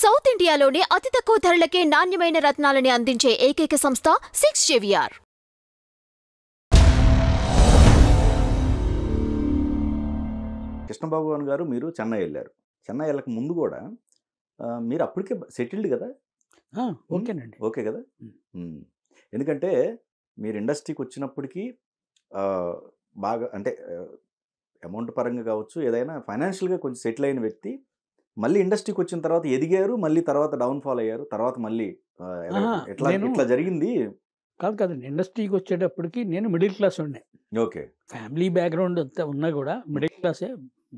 South ఇండియాలోనే అతి తక్కువ ధరలకే నాణ్యమైన రత్నాలని అందించే ఏకైక సంస్థ 6 JVR. కృష్ణబాబు గారు మీరు చెన్నై వెళ్ళారు. చెన్నై వెళ్ళక ముందు కూడా మీరు అప్పటికే సెటిల్డ్ కదా? ఓకేనండి. ఓకే కదా? ఎందుకంటే మీరు ఇండస్ట్రీకి వచ్చినప్పటికీ బాగా అంటే అమౌంట్ పరంగా కావచ్చు, ఏదైనా ఫైనాన్షియల్గా కొంచెం సెటిల్ అయిన వ్యక్తి మళ్ళీ ఇండస్ట్రీకి వచ్చిన తర్వాత ఎదిగారు, మళ్ళీ తర్వాత డౌన్ఫాల్ అయ్యారు, తర్వాత మళ్ళీ ఇట్లా జరిగింది కాదండి. ఇండస్ట్రీకి వచ్చేటప్పటికి నేను మిడిల్ క్లాస్ ఉండే. ఓకే, ఫ్యామిలీ బ్యాక్గ్రౌండ్ అంతా ఉన్నా కూడా మిడిల్ క్లాసే.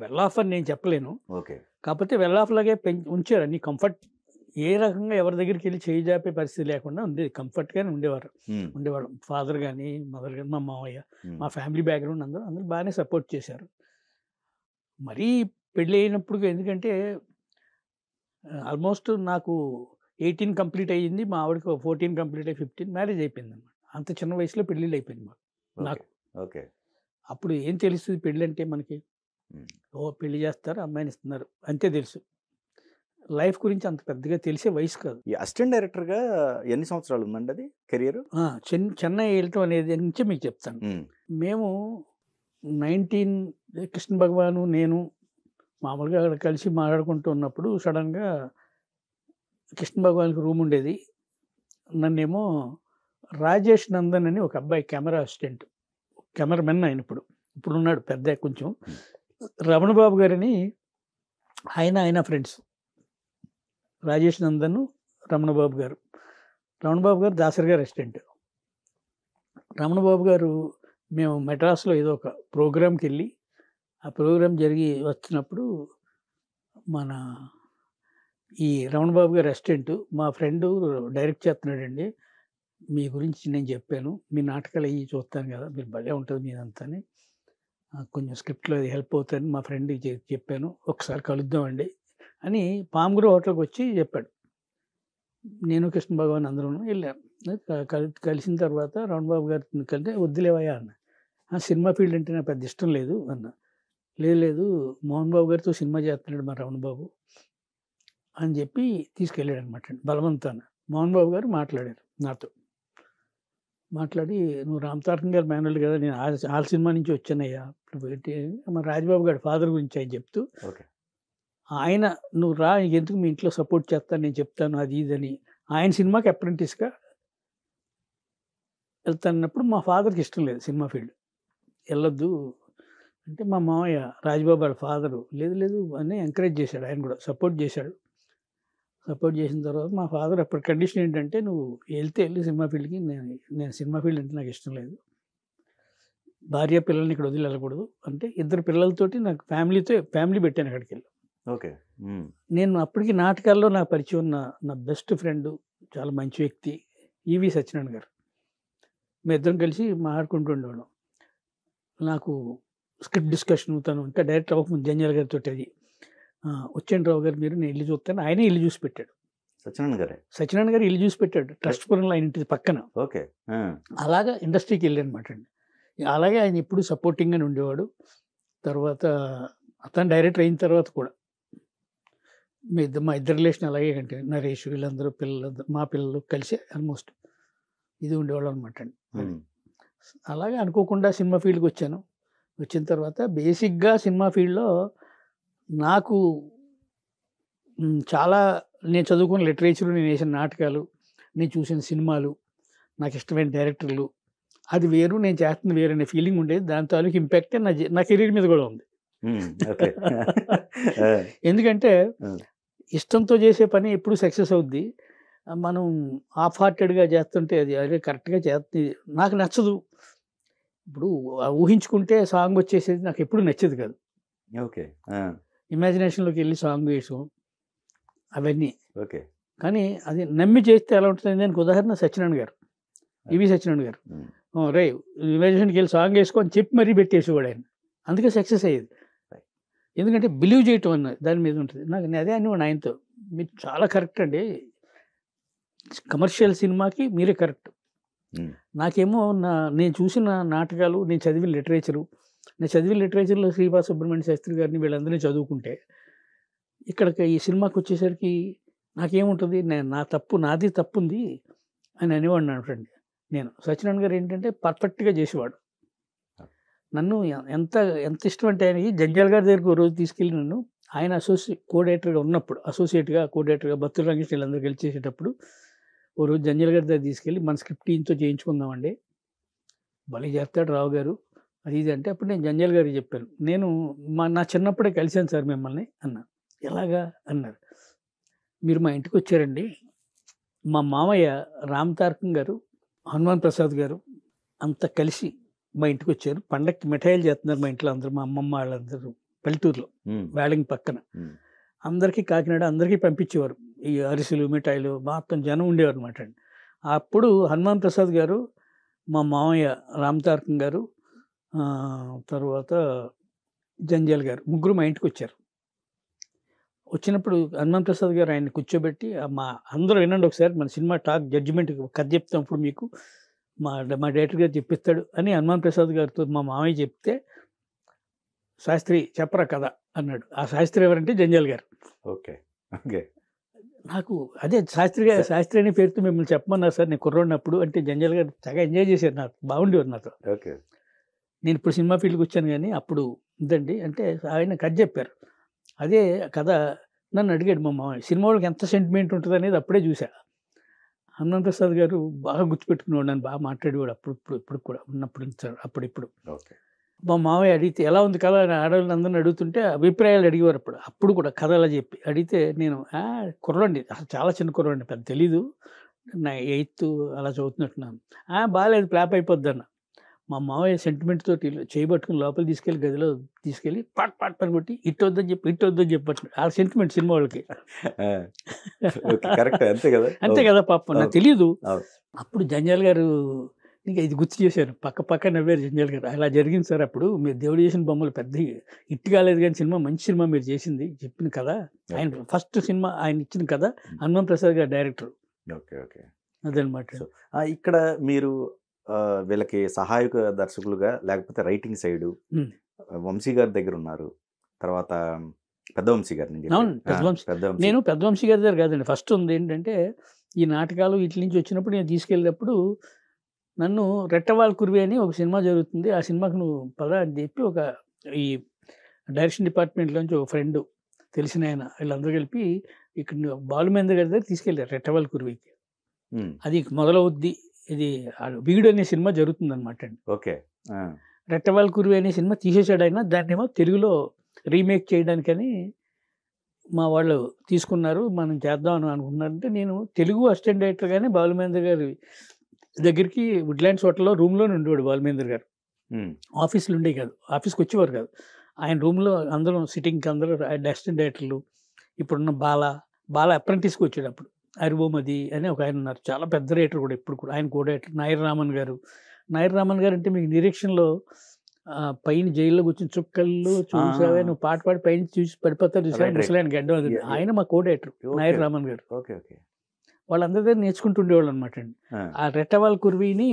వెల్ ఆఫ్ అని నేను చెప్పలేను. ఓకే, కాకపోతే వెల్ ఆఫ్ లాగే ఉంచారు. అన్ని కంఫర్ట్, ఏ రకంగా ఎవరి దగ్గరికి వెళ్ళి చేయి జాపే పరిస్థితి లేకుండా ఉండేది. కంఫర్ట్గానే ఉండేవాడు. ఫాదర్ కానీ మదర్ కానీ మా మావయ్య, మా ఫ్యామిలీ బ్యాక్గ్రౌండ్ అందరూ బాగానే సపోర్ట్ చేశారు. మరీ పెళ్ళి అయినప్పుడు ఎందుకంటే ఆల్మోస్ట్ నాకు 18 కంప్లీట్ అయ్యింది, మా ఆవిడకి 14 కంప్లీట్ అయ్యి 15 మ్యారేజ్ అయిపోయింది అనమాట. అంత చిన్న వయసులో పెళ్ళిళ్ళు అయిపోయింది నాకు. ఓకే, అప్పుడు ఏం తెలుస్తుంది పెళ్ళి అంటే మనకి? పెళ్లి చేస్తారు, అమ్మాయిని ఇస్తున్నారు, అంతే తెలుసు. లైఫ్ గురించి అంత పెద్దగా తెలిసే వయసు కాదు. ఈ అసిస్టెంట్ డైరెక్టర్గా ఎన్ని సంవత్సరాలు ఉందండి అది కెరియర్? చెన్నై వెళ్ళటం అనేది నుంచి మీకు చెప్తాను. మేము 19 కృష్ణ భగవాను నేను మామూలుగా అక్కడ కలిసి మాట్లాడుకుంటూ ఉన్నప్పుడు సడన్గా కృష్ణ భగవాన్కి రూమ్ ఉండేది. నన్నేమో రాజేష్ నందన్ అని ఒక అబ్బాయి కెమెరా అసిస్టెంట్, కెమెరామెన్ ఆయన ఇప్పుడు ఉన్నాడు పెద్ద కొంచెం. రమణ బాబు గారని ఆయన ఫ్రెండ్స్. రాజేష్ నందన్, రమణ బాబు గారు దాసరి గారు అసిస్టెంట్. రమణ బాబు గారు మేము మెడ్రాస్లో ఏదో ఒక ప్రోగ్రామ్కి వెళ్ళి, ఆ ప్రోగ్రాం జరిగి వచ్చినప్పుడు మన ఈ రమణ బాబు గారు అసిస్టెంట్ మా ఫ్రెండు డైరెక్ట్ చేస్తున్నాడండి, మీ గురించి నేను చెప్పాను, మీ నాటకాలు అవి చూస్తాను కదా, మీరు భలే ఉంటుంది మీదంతా అని, కొంచెం స్క్రిప్ట్లో అది హెల్ప్ అవుతుందని మా ఫ్రెండ్కి చెప్పాను, ఒకసారి కలుద్దామండి అని పామ్గురు హోటల్కి వచ్చి చెప్పాడు. నేను కృష్ణ భగవాన్ అందరూ వెళ్ళాను. కలిసిన తర్వాత రమణ బాబు గారిని కలిస్తే వద్దులేవయ్యా అన్న. సినిమా ఫీల్డ్ అంటే నాకు పెద్ద ఇష్టం లేదు అన్న. లేదు మోహన్ బాబు గారితో సినిమా చేస్తున్నాడు మా రమణ బాబు అని చెప్పి తీసుకెళ్ళాడు అనమాట. బలవంతాన మోహన్ బాబు గారు మాట్లాడారు నాతో. మాట్లాడి, నువ్వు రామతారకం గారు మేనల్డ్ కదా, నేను ఆ సినిమా నుంచి వచ్చానయ్యా, మా రాజబాబు గారి ఫాదర్ గురించి ఆయన చెప్తూ, ఆయన నువ్వు రా, ఎందుకు మీ ఇంట్లో సపోర్ట్ చేస్తాను, నేను చెప్తాను అది ఇదని. ఆయన సినిమాకి అప్రెంటిస్గా వెళ్తానన్నప్పుడు మా ఫాదర్కి ఇష్టం లేదు సినిమా ఫీల్డ్, వెళ్ళొద్దు అంటే మా మామయ్య రాజబాబు వాళ్ళ ఫాదరు లేదు అని ఎంకరేజ్ చేశాడు. ఆయన కూడా సపోర్ట్ చేశాడు. సపోర్ట్ చేసిన తర్వాత మా ఫాదర్ అప్పుడు కండిషన్ ఏంటంటే, నువ్వు వెళ్ళి సినిమా ఫీల్డ్కి, నేను సినిమా ఫీల్డ్ అంటే నాకు ఇష్టం లేదు, భార్య పిల్లల్ని ఇక్కడ వదిలి వెళ్ళకూడదు అంటే, 2 పిల్లలతోటి నాకు ఫ్యామిలీ పెట్టాను అక్కడికి వెళ్ళి. ఓకే, నేను అప్పటికి నాటకాల్లో నాకు పరిచయం ఉన్న నా బెస్ట్ ఫ్రెండ్, చాలా మంచి వ్యక్తి ఈవి సత్యనారాయణ గారు. మేము ఇద్దరం కలిసి మాట్లాడుకుంటూ ఉండేవాళ్ళం. నాకు స్క్రిప్ట్ డిస్కషన్ అవుతాను ఇంకా డైరెక్టర్ అవ్వకముందు జంజాల గారితో అది, వచ్చేంద్ర రావు గారు మీరు, నేను ఇల్లు చూస్తాను, ఆయనే ఇల్లు చూసి పెట్టాడు. సత్యనారాయణ గారు ఇల్లు చూసి పెట్టాడు ట్రస్ట్పురంలో, ఆయన ఇంటి పక్కన. ఓకే, అలాగా ఇండస్ట్రీకి వెళ్ళానమాట అండి. అలాగే ఆయన ఎప్పుడు సపోర్టింగ్గానే ఉండేవాడు. తర్వాత అతను డైరెక్టర్ అయిన తర్వాత కూడా మా ఇద్దరు రిలేషన్ అలాగే కంటే, నరేష్ వీళ్ళందరూ మా పిల్లలు కలిసి ఆల్మోస్ట్ ఇది ఉండేవాళ్ళు అనమాట అండి. అలాగే అనుకోకుండా సినిమా ఫీల్డ్కి వచ్చాను. వచ్చిన తర్వాత బేసిక్గా సినిమా ఫీల్డ్లో నాకు చాలా, నేను చదువుకున్న లిటరేచర్, నేను వేసిన నాటకాలు, నేను చూసిన సినిమాలు, నాకు ఇష్టమైన డైరెక్టర్లు, అది వేరు, నేను చేస్తుంది వేరు అనే ఫీలింగ్ ఉండేది. దాని తాలూకు ఇంపాక్టే నా కెరీర్ మీద కూడా ఉంది. ఎందుకంటే ఇష్టంతో చేసే పని ఎప్పుడు సక్సెస్ అవుద్ది. మనం హాఫ్ హార్టెడ్గా చేస్తుంటే అది అదే కరెక్ట్గా చేస్తుంది నాకు నచ్చదు. ఇప్పుడు ఊహించుకుంటే సాంగ్ వచ్చేసేది నాకు ఎప్పుడు నచ్చేది కాదు. ఓకే, ఇమాజినేషన్లోకి వెళ్ళి సాంగ్ వేసాం అవన్నీ. ఓకే, కానీ అది నమ్మి చేస్తే ఎలా ఉంటుంది? దానికి ఉదాహరణ సత్యనారాయణ గారు, ఈవి సత్యనారాయణ గారు. రే ఇమాజినేషన్కి వెళ్ళి సాంగ్ వేసుకొని చెప్పి మరీ పెట్టేసేవాడు ఆయన. అందుకే సక్సెస్ అయ్యేది. ఎందుకంటే బిలీవ్ చేయటం అన్న దాని మీద ఉంటుంది. నాకు అదే అనేవాడు ఆయనతో, మీరు చాలా కరెక్ట్ అండి, కమర్షియల్ సినిమాకి మీరే కరెక్ట్. నాకేమో నేను చూసిన నాటకాలు, నేను చదివిన లిటరేచర్లో శ్రీపాద సుబ్రహ్మణ్య శాస్త్రి గారిని వీళ్ళందరినీ చదువుకుంటే, ఇక్కడికి ఈ సినిమాకి వచ్చేసరికి నాకేముంటుంది, నా తప్పు నాది తప్పు ఉంది అని అనేవాడిని అనుకోండి. నేను సత్యనారాయణ గారు ఏంటంటే పర్ఫెక్ట్గా చేసేవాడు. నన్ను ఎంత ఎంత ఇష్టం అంటే ఆయనకి జంజాల్ గారి దగ్గరికి ఒక రోజు తీసుకెళ్ళి నన్ను, ఆయన కోడైరెక్టర్గా ఉన్నప్పుడు, అసోసియేట్గా కోడైరెక్టర్గా బత్తుల రంగేష్ వీళ్ళందరూ కలిసి చేసేటప్పుడు ఓ రోజు జంజాల్ గారి దగ్గర తీసుకెళ్ళి మన స్క్రిప్ట్ ఈయనతో చేయించుకుందామండి, భలే చేస్తాడు రావు గారు అది ఇది అంటే, అప్పుడు నేను జంజాల్ గారికి చెప్పాను, నేను నా చిన్నప్పుడే కలిశాను సార్ మిమ్మల్ని అన్నాను. ఎలాగా అన్నారు, మీరు మా ఇంటికి వచ్చారండి, మా మామయ్య రామ్ తారకం గారు, హనుమాన్ ప్రసాద్ గారు అంతా కలిసి మా ఇంటికి వచ్చారు, పండక్కి మిఠాయిలు చేస్తున్నారు మా ఇంట్లో అందరూ, మా అమ్మమ్మ వాళ్ళందరూ పల్లెటూరులో వేళంగి పక్కన, అందరికీ కాకినాడ అందరికీ పంపించేవారు ఈ అరిసెలు మిఠాయిలు, మొత్తం జనం ఉండేవారు అనమాట అండి. అప్పుడు హనుమాన్ ప్రసాద్ గారు, మా మామయ్య రామ్ తారకం గారు, తర్వాత జంజాల్ గారు ముగ్గురు మా ఇంటికి వచ్చారు. వచ్చినప్పుడు హనుమాన్ ప్రసాద్ గారు ఆయన్ని కూర్చోబెట్టి, మా అందరూ వినండి ఒకసారి, మన సినిమా టాక్ జడ్జిమెంట్ కథ చెప్తాం ఇప్పుడు మీకు, మా డైరెక్టర్ గారు చెప్పిస్తాడు అని హనుమాన్ ప్రసాద్ గారితో మా మామయ్య చెప్తే, శాస్త్రి చెప్పరా కథ అన్నాడు. ఆ శాస్త్రి ఎవరంటే జంజాల్ గారు. ఓకే ఓకే నాకు అదే శాస్త్రి అనే పేరుతో మిమ్మల్ని చెప్పమన్నారు సార్, నేను కుర్రోడినప్పుడు అంటే జంజాల్ గారు తెగ ఎంజాయ్ చేశారు, నాకు బాగుండేవారు నాతో. ఓకే నేను ఇప్పుడు సినిమా ఫీల్డ్కి వచ్చాను కానీ అప్పుడు ఇదండి అంటే ఆయన కథ చెప్పారు. అదే కథ నన్ను అడిగాడు మా మామయ్య, సినిమా వాళ్ళకి ఎంత సెంటిమెంట్ ఉంటుంది అనేది అప్పుడే చూసా. హనుమాన్ ప్రసాద్ గారు బాగా గుర్తుపెట్టుకునేవాడు, నన్ను బాగా మాట్లాడేవాడు ఇప్పుడు కూడా ఉన్నప్పుడు అప్పుడిప్పుడు. ఓకే మా మామయ్య అడిగితే ఎలా ఉంది కథ అని ఆడవాళ్ళని అందరిని అడుగుతుంటే అభిప్రాయాలు అడిగేవారు. అప్పుడు కూడా కథ అలా చెప్పి అడిగితే నేను కుర్రండి, అసలు చాలా చిన్న కుర్రండి, పెద్ద తెలీదు, నా 8th అలా చదువుతున్నట్టున్నాను. బాగాలేదు ఫ్లాప్ అయిపోద్ది అన్న. మా మామయ్య సెంటిమెంట్ తోటి చేయబట్టుకుని లోపల తీసుకెళ్ళి గదిలో తీసుకెళ్ళి పాట్ పని కొట్టి ఇటు వద్దని చెప్పట్టు ఆ సెంటిమెంట్ సినిమా వాళ్ళకి. అంతే కదా పాపం, నాకు తెలీదు. అప్పుడు జంజాల్ గారు ఇంకా ఇది గుర్తు చేశాను, పక్క నవ్వారు జంజాల్ గారు. అలా జరిగింది సార్, అప్పుడు మీరు దేవుడు చేసిన బొమ్మలు పెద్ద హిట్ కాలేదు కానీ సినిమా మంచి సినిమా మీరు చేసింది చెప్పిన కదా. ఆయన ఫస్ట్ సినిమా ఆయన ఇచ్చిన కదా, హనుమాన్ ప్రసాద్ గారు డైరెక్టర్. ఓకే ఓకే అదనమాట. ఇక్కడ మీరు వీళ్ళకి సహాయక దర్శకులుగా లేకపోతే రైటింగ్ సైడు వంశీ గారి దగ్గర ఉన్నారు, తర్వాత పెద్ద వంశీ గారు. నేను పెద్ద వంశీ గారి దగ్గర కాదండి, ఫస్ట్ ఉంది ఏంటంటే ఈ నాటకాలు వీటి నుంచి వచ్చినప్పుడు నేను తీసుకెళ్ళినప్పుడు నన్ను రెట్టవాల్ కుర్వి అని ఒక సినిమా జరుగుతుంది, ఆ సినిమాకి నువ్వు పదా అని చెప్పి ఒక ఈ డైరెక్షన్ డిపార్ట్మెంట్లోంచి ఒక ఫ్రెండ్ తెలిసిన ఆయన వీళ్ళందరూ కలిపి ఇక్కడ బాలుమేంద్ర గారి దగ్గర తీసుకెళ్ళారు రెట్టవాల్ కుర్వికి. అది మొదలవుద్ది, ఇది వీడు అనే సినిమా జరుగుతుంది అనమాట అండి. ఓకే రెట్టవాల్ కుర్వి అనే సినిమా తీసేసాడు ఆయన, దాన్నేమో తెలుగులో రీమేక్ చేయడానికని మా వాళ్ళు తీసుకున్నారు, మనం చేద్దాం అని అనుకున్నారంటే నేను తెలుగు అసిస్టెంట్ డైరెక్టర్గానే బాలుమేంద్ర గారి దగ్గరికి వుడ్లాండ్స్ హోటల్లో రూమ్లో ఉండేవాడు బాలుమేంద్ర గారు. ఆఫీసులు ఉండే కాదు, ఆఫీస్కి వచ్చేవారు కాదు, ఆయన రూమ్లో అందరం సిట్టింగ్కి అందరూ అసిస్టెంట్ డైరెక్టర్లు. ఇప్పుడున్న బాల అప్రెంటిస్కి వచ్చాడు అప్పుడు, అరిబోమది అని ఒక ఆయన ఉన్నారు, చాలా పెద్ద రైటర్ కూడా ఇప్పుడు కూడా, ఆయన కూడా డైరెక్టర్. నాయర్ రామన్ గారు అంటే మీకు నిరీక్షణలో పైన జైల్లో కూర్చొని చుక్కల్లో చూసావే నువ్వు పాట పాడి పైన చూసి పడిపోతారు చూసావా ముసలాయన గడ్డం, అది ఆయన మా కో డైరెక్టర్ నాయర్ రామన్ గారు. వాళ్ళందరి దగ్గర నేర్చుకుంటుండేవాళ్ళు అనమాట అండి. ఆ రెట్టవాల్ కుర్వీని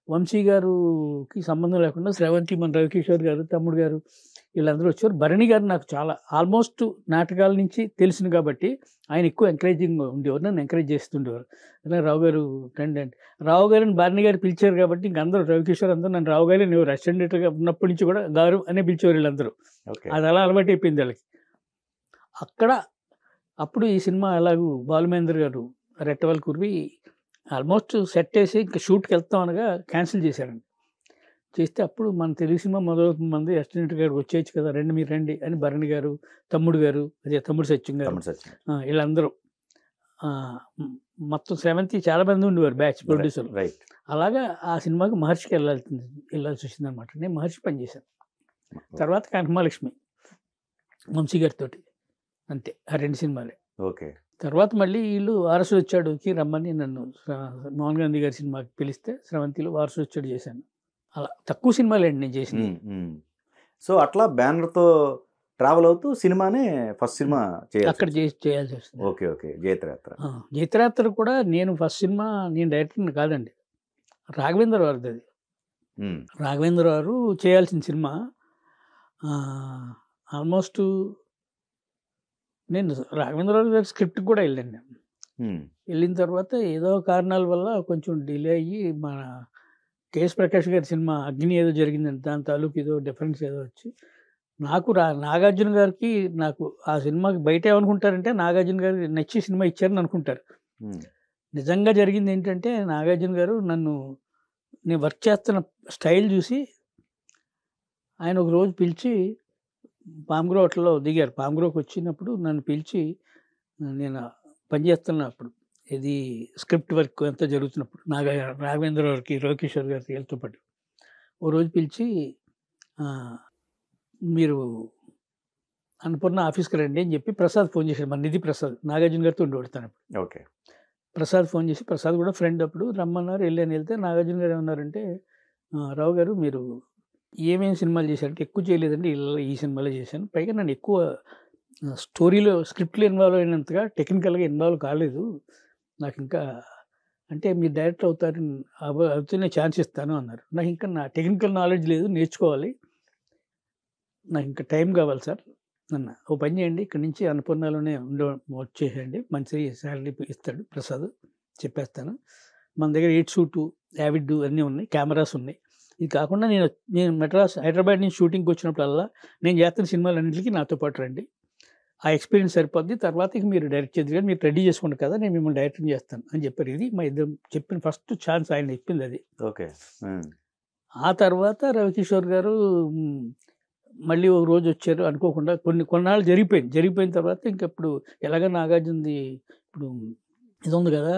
వంశీ గారుకి సంబంధం లేకుండా స్రవంతి, మన రవికిషోర్ గారు, తమ్ముడు గారు వీళ్ళందరూ వచ్చారు. భరణి గారు నాకు చాలా ఆల్మోస్ట్ నాటకాల నుంచి తెలిసింది కాబట్టి ఆయన ఎక్కువ ఎంకరేజింగ్ ఉండేవారు, నన్ను ఎంకరేజ్ చేస్తుండేవారు. అలా రావు గారు రండి అంటే, రావు గారిని భరణి గారు పిలిచారు కాబట్టి ఇంక అందరూ రవికిషోర్ అందరూ నన్ను రావు గారు, నేను రెస్టారెంట్గా ఉన్నప్పటి నుంచి కూడా గారు అనే పిలిచేవారు వీళ్ళందరూ. అది అలా అలవాటు అయిపోయింది వాళ్ళకి. అప్పుడు ఈ సినిమా అలాగూ బాలుమేంద్ర గారు రెట్టవాల్ కుర్వి ఆల్మోస్ట్ సెట్ వేసి ఇంకా షూట్కి వెళ్తాం అనగా క్యాన్సిల్ చేశారండి. చేస్తే అప్పుడు మన తెలుగు సినిమా మొదలవుతుంది, మంది అసిస్టెంట్ గారికి వచ్చేయచ్చు కదా, మీరు రండి అని భరణి గారు, తమ్ముడు గారు, అదే తమ్ముడు సత్యం గారు, వీళ్ళందరూ మొత్తం 7th చాలా మంది ఉండేవారు బ్యాచ్ ప్రొడ్యూసర్లు. అలాగా ఆ సినిమాకి మహర్షికి వెళ్ళాల్సి వచ్చింది అనమాట. నేను మహర్షి పనిచేశాను, తర్వాత కనకమహాలక్ష్మి వంశీ గారితో, అంతే ఆ 2 సినిమాలే. ఓకే. తర్వాత మళ్ళీ వీళ్ళు వారసుడు వచ్చాడుకి రమ్మని నన్ను మోహన్ గాంధీ గారి సినిమాకి పిలిస్తే స్రవంతిలో వారసుడు వచ్చాడు చేశాను. అలా తక్కువ సినిమాలేండి నేను చేసింది. సో అట్లా బ్యానర్తో ట్రావెల్ అవుతూ సినిమానే ఫస్ట్ సినిమా అక్కడ చేయాల్సి వస్తుంది. Okay okay. జైత్రయాత్ర కూడా నేను ఫస్ట్ సినిమా, నేను డైరెక్టర్ కాదండి, రాఘవేంద్ర వారిది అది. రాఘవేంద్ర వారు చేయాల్సిన సినిమా. ఆల్మోస్ట్ నేను రాఘవేంద్ర గారి స్క్రిప్ట్ కూడా వెళ్ళాను. వెళ్ళిన తర్వాత ఏదో కారణాల వల్ల కొంచెం డిలే అయ్యి మన కేఎస్ ప్రకాష్ గారి సినిమా అగ్ని ఏదో జరిగిందండి. దాని తాలూకు ఏదో డిఫరెన్స్ ఏదో వచ్చి నాకు నాగార్జున గారికి నాకు ఆ సినిమాకి బయట ఏమనుకుంటారంటే నాగార్జున గారికి నచ్చి సినిమా ఇచ్చారని అనుకుంటారు. నిజంగా జరిగింది ఏంటంటే నాగార్జున గారు నేను వర్క్ చేస్తున్న స్టైల్ చూసి ఆయన ఒక రోజు పిలిచి పామ్గ్రో హోటల్లో దిగారు. పామ్గ్రోకి వచ్చినప్పుడు నన్ను పిలిచి నేను పనిచేస్తున్నప్పుడు ఇది స్క్రిప్ట్ వర్క్ అంతా జరుగుతున్నప్పుడు రాఘవేంద్ర గారికి, రవికిషోర్ గారికి వీళ్ళతో పాటు ఓ రోజు పిలిచి మీరు అన్నపూర్ణ ఆఫీస్కి రండి అని చెప్పి ప్రసాద్ ఫోన్ చేశాడు. మన నిధి ప్రసాద్ నాగార్జున గారితో ఉండేవాడు. ఓకే. ప్రసాద్ ఫోన్ చేసి, ప్రసాద్ కూడా ఫ్రెండ్ అప్పుడు రమ్మన్నారు. వెళ్తే నాగార్జున గారు ఏమన్నారంటే, రావు గారు మీరు ఏమేమి సినిమాలు చేశారంటే ఎక్కువ చేయలేదండి, ఈ సినిమాలో చేశాను. పైగా నన్ను ఎక్కువ స్టోరీలో స్క్రిప్ట్లో ఇన్వాల్వ్ అయినంతగా టెక్నికల్గా ఇన్వాల్వ్ కాలేదు. నాకు ఇంకా అంటే మీరు డైరెక్టర్ అవుతూనే ఛాన్స్ ఇస్తాను అన్నారు. నాకు ఇంకా నా టెక్నికల్ నాలెడ్జ్ లేదు, నేర్చుకోవాలి, నాకు ఇంకా టైం కావాలి సార్ అన్న. ఓ పని చేయండి, ఇక్కడ నుంచి అన్నపూర్ణలోనే వచ్చేసేయండి, మంచి శాలరీ ఇస్తాడు ప్రసాద్, చెప్పేస్తాను. మన దగ్గర 8 షూటు, యావిడ్ అన్నీ ఉన్నాయి, కెమెరాస్ ఉన్నాయి. ఇది కాకుండా నేను హైదరాబాద్ నుంచి షూటింగ్కి వచ్చినప్పుడల్లా నేను చేస్తున్న సినిమాలన్నింటికి నాతో పాటు రండి, ఆ ఎక్స్పీరియన్స్ సరిపోద్ది, తర్వాత ఇక మీరు డైరెక్ట్ చేద్దరు కానీ మీరు రెడీ చేసుకోండి కదా, నేను మిమ్మల్ని డైరెక్టింగ్ చేస్తాను అని చెప్పారు. ఇది మా ఇద్దరు చెప్పిన ఫస్ట్ ఛాన్స్, ఆయన చెప్పింది అది. ఓకే. ఆ తర్వాత రవికిషోర్ గారు మళ్ళీ ఒక రోజు వచ్చారు అనుకోకుండా. కొన్నాళ్ళు జరిగిపోయిన తర్వాత ఇంక ఇప్పుడు ఎలాగ నాగార్జునది ఇప్పుడు ఇది ఉంది కదా,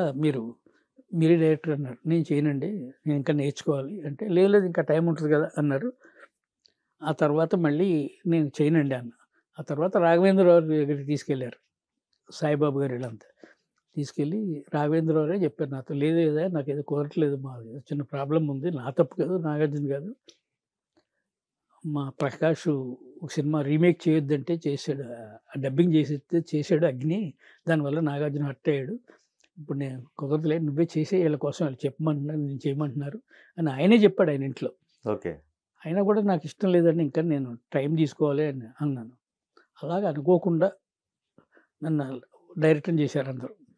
మీరే డైరెక్టర్ అన్నారు. నేను చేయనండి, నేను ఇంకా నేర్చుకోవాలి అంటే, లేదు ఇంకా టైం ఉంటుంది కదా అన్నారు. ఆ తర్వాత మళ్ళీ నేను చేయనండి అన్న. ఆ తర్వాత రాఘవేంద్రరావు దగ్గరికి తీసుకెళ్ళారు సాయిబాబు గారు, వీళ్ళంతా తీసుకెళ్ళి రాఘవేంద్రరావురే చెప్పారు నాతో, లేదా నాకు ఏదో కుదరట్లేదు, మా చిన్న ప్రాబ్లం ఉంది, నా తప్పు కాదు, నాగార్జున కాదు, మా ప్రకాష్ ఒక సినిమా రీమేక్ చేయొద్దంటే చేశాడు, డబ్బింగ్ చేసాడు అగ్ని, దానివల్ల నాగార్జున హర్ట్ అయ్యాడు, ఇప్పుడు నేను కుదరదులేదు, నువ్వే చేసే, వీళ్ళ కోసం వాళ్ళు చెప్పమంటున్నారు, నేను చేయమంటున్నారు అని ఆయనే చెప్పాడు ఆయన ఇంట్లో. ఓకే. అయినా కూడా నాకు ఇష్టం లేదండి, ఇంకా నేను టైం తీసుకోవాలి అని అన్నాను. అలాగే అనుకోకుండా నన్ను డైరెక్టర్ చేశారు అందరూ.